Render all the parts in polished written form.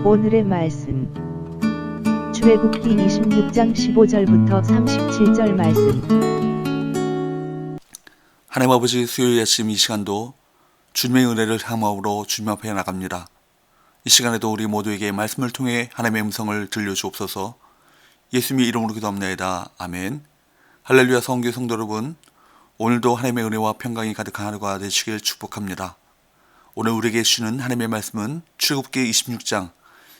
오늘의 말씀 출애굽기 26장 15절부터 37절 말씀. 하나님 아버지, 수요일 아침 이 시간도 주님의 은혜를 향함으로 주님 앞에 나갑니다. 이 시간에도 우리 모두에게 말씀을 통해 하나님의 음성을 들려주옵소서. 예수님의 이름으로 기도합니다. 아멘. 할렐루야. 성교 성도 여러분, 오늘도 하나님의 은혜와 평강이 가득한 하루가 되시길 축복합니다. 오늘 우리에게 주시는 하나님의 말씀은 출애굽기 26장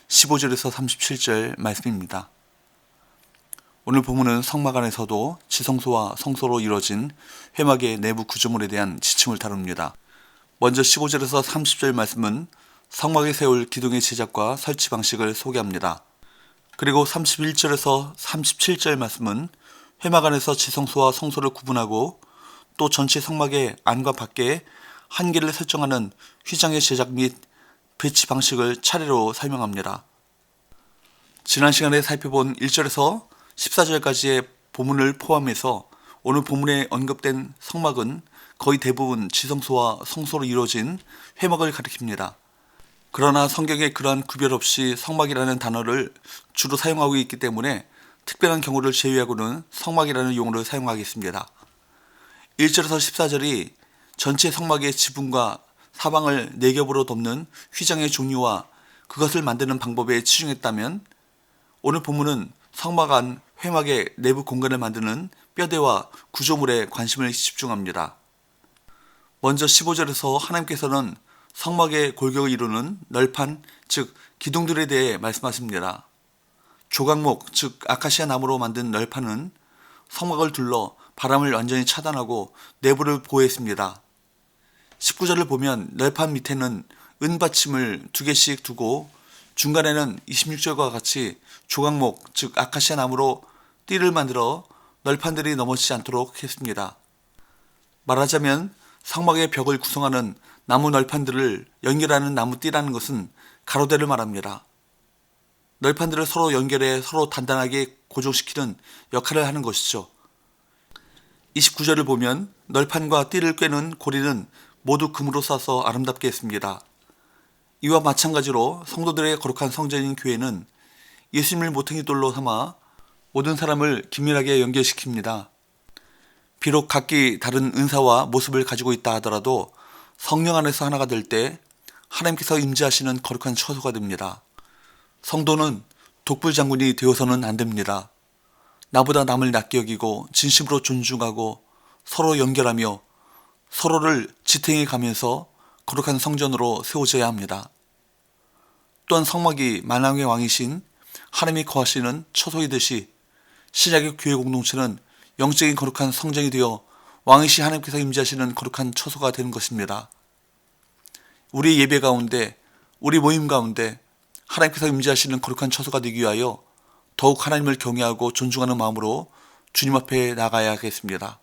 15절에서 37절 말씀입니다. 오늘 본문은 성막 안에서도 지성소와 성소로 이루어진 회막의 내부 구조물에 대한 지침을 다룹니다. 먼저 15절에서 30절 말씀은 성막에 세울 기둥의 제작과 설치 방식을 소개합니다. 그리고 31절에서 37절 말씀은 회막 안에서 지성소와 성소를 구분하고 또 전체 성막의 안과 밖에 한계를 설정하는 휘장의 제작 및 배치 방식을 차례로 설명합니다. 지난 시간에 살펴본 1절에서 14절까지의 본문을 포함해서 오늘 본문에 언급된 성막은 거의 대부분 지성소와 성소로 이루어진 회막을 가리킵니다. 그러나 성경에 그러한 구별 없이 성막이라는 단어를 주로 사용하고 있기 때문에 특별한 경우를 제외하고는 성막이라는 용어를 사용하겠습니다. 1절에서 14절이 전체 성막의 지붕과 사방을 4겹으로 덮는 휘장의 종류와 그것을 만드는 방법에 치중했다면 오늘 본문은 성막 안 회막의 내부 공간을 만드는 뼈대와 구조물에 관심을 집중합니다. 먼저 15절에서 하나님께서는 성막의 골격을 이루는 널판, 즉 기둥들에 대해 말씀하십니다. 조각목, 즉 아카시아 나무로 만든 널판은 성막을 둘러 바람을 완전히 차단하고 내부를 보호했습니다. 19절을 보면 널판 밑에는 은받침을 2개씩 두고 중간에는 26절과 같이 조각목, 즉 아카시아 나무로 띠를 만들어 널판들이 넘어지지 않도록 했습니다. 말하자면 성막의 벽을 구성하는 나무 널판들을 연결하는 나무띠라는 것은 가로대를 말합니다. 널판들을 서로 연결해 서로 단단하게 고정시키는 역할을 하는 것이죠. 29절을 보면 널판과 띠를 꿰는 고리는 모두 금으로 싸서 아름답게 했습니다. 이와 마찬가지로 성도들의 거룩한 성전인 교회는 예수님을 모퉁이 돌로 삼아 모든 사람을 긴밀하게 연결시킵니다. 비록 각기 다른 은사와 모습을 가지고 있다 하더라도 성령 안에서 하나가 될 때 하나님께서 임재하시는 거룩한 처소가 됩니다. 성도는 독불장군이 되어서는 안 됩니다. 나보다 남을 낮게 여기고 진심으로 존중하고 서로 연결하며 서로를 지탱해 가면서 거룩한 성전으로 세워져야 합니다. 또한 성막이 만왕의 왕이신 하나님이 거하시는 처소이듯이 신약의 교회 공동체는 영적인 거룩한 성전이 되어 왕이신 하나님께서 임재하시는 거룩한 처소가 되는 것입니다. 우리 예배 가운데, 우리 모임 가운데 하나님께서 임재하시는 거룩한 처소가 되기 위하여 더욱 하나님을 경외하고 존중하는 마음으로 주님 앞에 나가야겠습니다.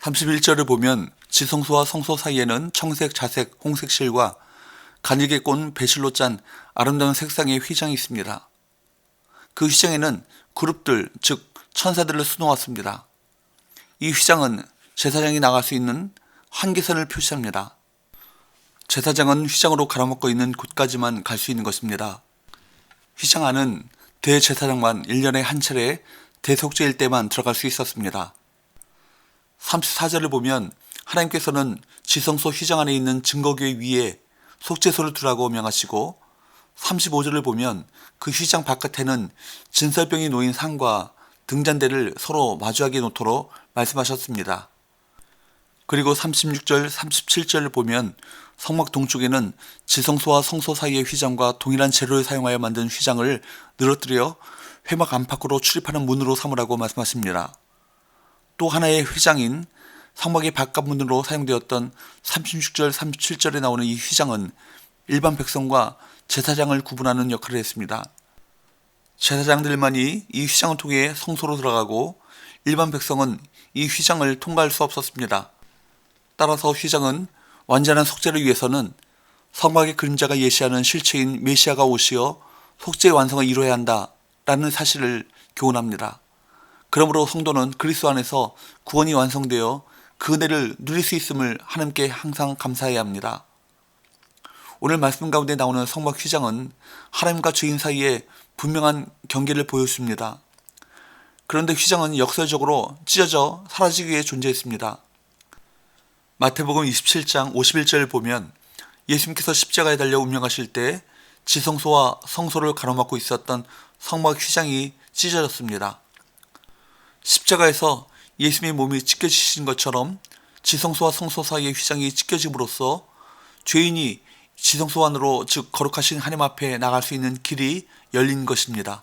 31절을 보면 지성소와 성소 사이에는 청색, 자색, 홍색 실과 가늘게 꼰 배실로 짠 아름다운 색상의 휘장이 있습니다. 그 휘장에는 그룹들, 즉 천사들을 수놓았습니다. 이 휘장은 제사장이 나갈 수 있는 한계선을 표시합니다. 제사장은 휘장으로 갈아먹고 있는 곳까지만 갈 수 있는 것입니다. 휘장 안은 대제사장만 1년에 한 차례 대속죄일 때만 들어갈 수 있었습니다. 34절을 보면 하나님께서는 지성소 휘장 안에 있는 증거궤 위에 속죄소를 두라고 명하시고 35절을 보면 그 휘장 바깥에는 진설병이 놓인 상과 등잔대를 서로 마주하게 놓도록 말씀하셨습니다. 그리고 36절, 37절을 보면 성막 동쪽에는 지성소와 성소 사이의 휘장과 동일한 재료를 사용하여 만든 휘장을 늘어뜨려 회막 안팎으로 출입하는 문으로 삼으라고 말씀하십니다. 또 하나의 휘장인 성막의 바깥문으로 사용되었던 36절, 37절에 나오는 이 휘장은 일반 백성과 제사장을 구분하는 역할을 했습니다. 제사장들만이 이 휘장을 통해 성소로 들어가고 일반 백성은 이 휘장을 통과할 수 없었습니다. 따라서 휘장은 완전한 속죄를 위해서는 성막의 그림자가 예시하는 실체인 메시아가 오시어 속죄의 완성을 이루어야 한다라는 사실을 교훈합니다. 그러므로 성도는 그리스도 안에서 구원이 완성되어 그 은혜를 누릴 수 있음을 하나님께 항상 감사해야 합니다. 오늘 말씀 가운데 나오는 성막 휘장은 하나님과 죄인 사이에 분명한 경계를 보여줍니다. 그런데 휘장은 역설적으로 찢어져 사라지기 위해 존재했습니다. 마태복음 27장 51절 보면 예수님께서 십자가에 달려 운명하실 때 지성소와 성소를 가로막고 있었던 성막 휘장이 찢어졌습니다. 십자가에서 예수님의 몸이 찢겨지신 것처럼 지성소와 성소 사이의 휘장이 찢겨짐으로써 죄인이 지성소 안으로, 즉 거룩하신 하나님 앞에 나갈 수 있는 길이 열린 것입니다.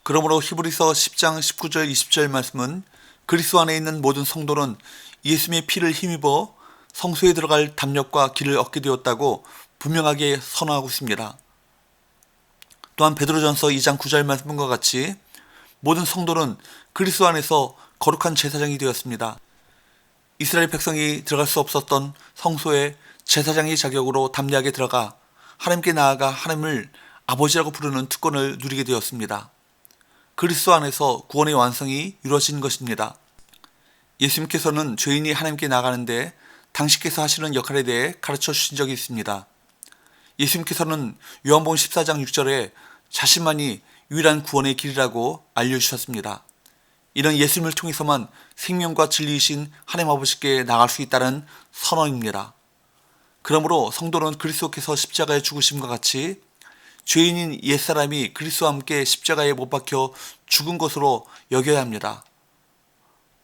그러므로 히브리서 10장 19절 20절 말씀은 그리스도 안에 있는 모든 성도는 예수님의 피를 힘입어 성소에 들어갈 담력과 길을 얻게 되었다고 분명하게 선언하고 있습니다. 또한 베드로전서 2장 9절 말씀과 같이 모든 성도는 그리스도 안에서 거룩한 제사장이 되었습니다. 이스라엘 백성이 들어갈 수 없었던 성소에 제사장의 자격으로 담대하게 들어가 하나님께 나아가 하나님을 아버지라고 부르는 특권을 누리게 되었습니다. 그리스도 안에서 구원의 완성이 이루어진 것입니다. 예수님께서는 죄인이 하나님께 나가는데 당신께서 하시는 역할에 대해 가르쳐 주신 적이 있습니다. 예수님께서는 요한복음 14장 6절에 자신만이 유일한 구원의 길이라고 알려주셨습니다. 이런 예수님을 통해서만 생명과 진리이신 하나님 아버지께 나갈 수 있다는 선언입니다. 그러므로 성도는 그리스도께서 십자가에 죽으심과 같이 죄인인 옛사람이 그리스도와 함께 십자가에 못 박혀 죽은 것으로 여겨야 합니다.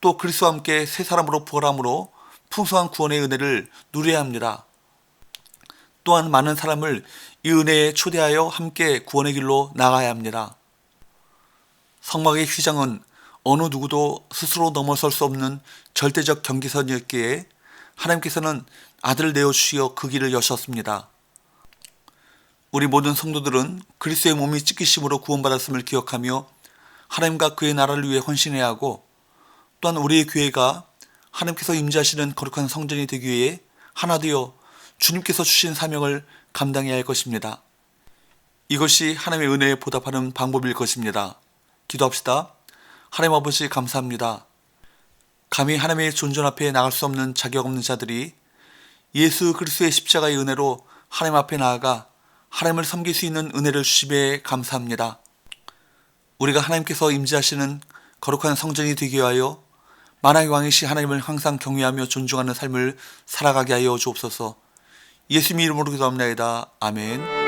또 그리스도와 함께 새 사람으로 부활함으로 풍성한 구원의 은혜를 누려야 합니다. 또한 많은 사람을 이 은혜에 초대하여 함께 구원의 길로 나가야 합니다. 성막의 휘장은 어느 누구도 스스로 넘어설 수 없는 절대적 경계선이었기에 하나님께서는 아들을 내어주시어 그 길을 여셨습니다. 우리 모든 성도들은 그리스도의 몸이 찢기심으로 구원받았음을 기억하며 하나님과 그의 나라를 위해 헌신해야 하고, 또한 우리의 교회가 하나님께서 임재하시는 거룩한 성전이 되기 위해 하나 되어 주님께서 주신 사명을 감당해야 할 것입니다. 이것이 하나님의 은혜에 보답하는 방법일 것입니다. 기도합시다. 하나님 아버지 감사합니다. 감히 하나님의 존전 앞에 나갈 수 없는 자격 없는 자들이 예수 그리스도의 십자가의 은혜로 하나님 앞에 나아가 하나님을 섬길 수 있는 은혜를 주심에 감사합니다. 우리가 하나님께서 임재하시는 거룩한 성전이 되게 하여 만왕의 왕이신 하나님을 항상 경외하며 존중하는 삶을 살아가게 하여 주옵소서. 예수님 이름으로 기도합니다. 아멘.